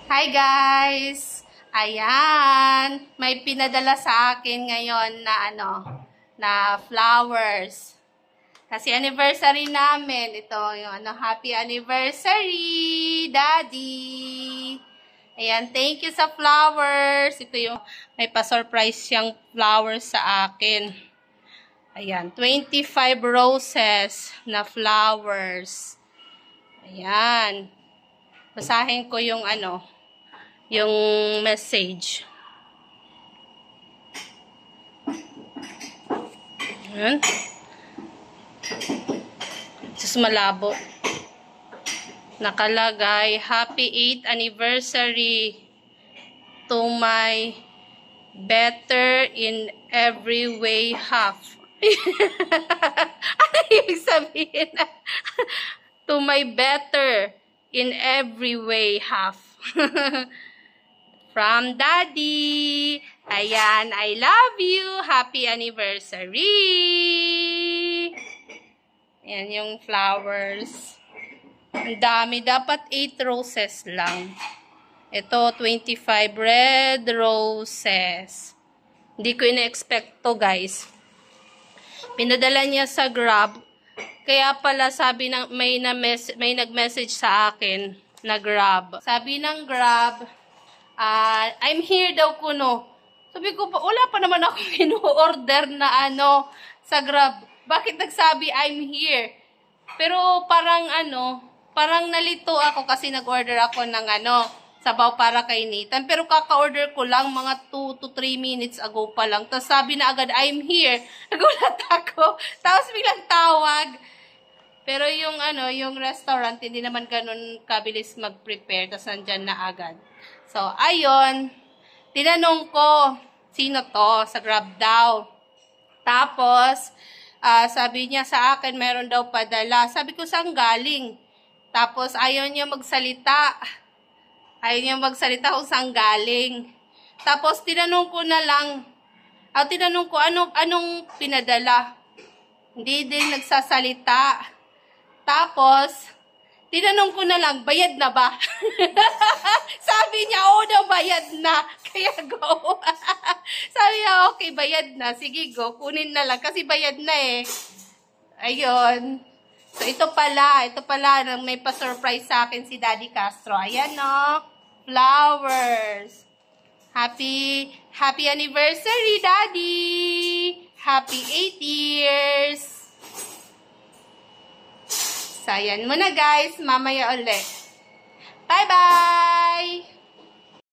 Hi guys! Ayan, may pinadala sa akin ngayon na na flowers. Kasi anniversary namin. Ito yung happy anniversary, Daddy! Ayan, thank you sa flowers. Ito yung may pa-surprise siyang flowers sa akin. Ayan, 25 roses na flowers. Ayan. Basahin ko yung yung message. Ayan. Just malabo. Nakalagay, Happy 8th anniversary to my better in every way half. Ano yung sabihin? To my better in every way half. From Daddy. Ayan, I love you. Happy anniversary. Ayan yung flowers. Ang dami. Dapat 8 roses lang. Ito, 25 red roses. Hindi ko ina-expect to, guys. Pinadala niya sa Grab. Kaya pala sabi ng may nag-message sa akin na Grab. Sabi ng Grab, I'm here daw kuno. Sabi ko, wala pa naman ako ino-order na sa Grab. Bakit nagsabi I'm here? Pero parang nalito ako kasi nag-order ako ng sabaw para kay Nathan. Pero kaka-order ko lang mga 2 to 3 minutes ago pa lang. Tapos sabi na agad, I'm here. Nagulat ako. Tapos biglang tawag. Pero yung restaurant, hindi naman ganun kabilis mag-prepare. Tapos nandyan na agad. So, ayun. Tinanong ko, sino to? Sa Grab daw. Tapos, sabi niya sa akin, meron daw padala. Sabi ko, saan galing? Tapos, ayaw niya magsalita. Ayaw niya magsalita kung saan galing. Tapos, tinanong ko na lang. Tinanong ko, anong pinadala? Hindi din nagsasalita. Tapos, tinanong ko na lang, bayad na ba? Sabi niya, oo daw, bayad na. Kaya go. Sabi niya, okay, bayad na. Sige, go. Kunin na lang. Kasi bayad na eh. Ayun. So, ito pala, may pa-surprise sa akin si Daddy Castro. Ayan, no? Flowers. Happy anniversary, Daddy! Happy 8 years! So, ayan muna, guys. Mamaya ulit. Bye-bye!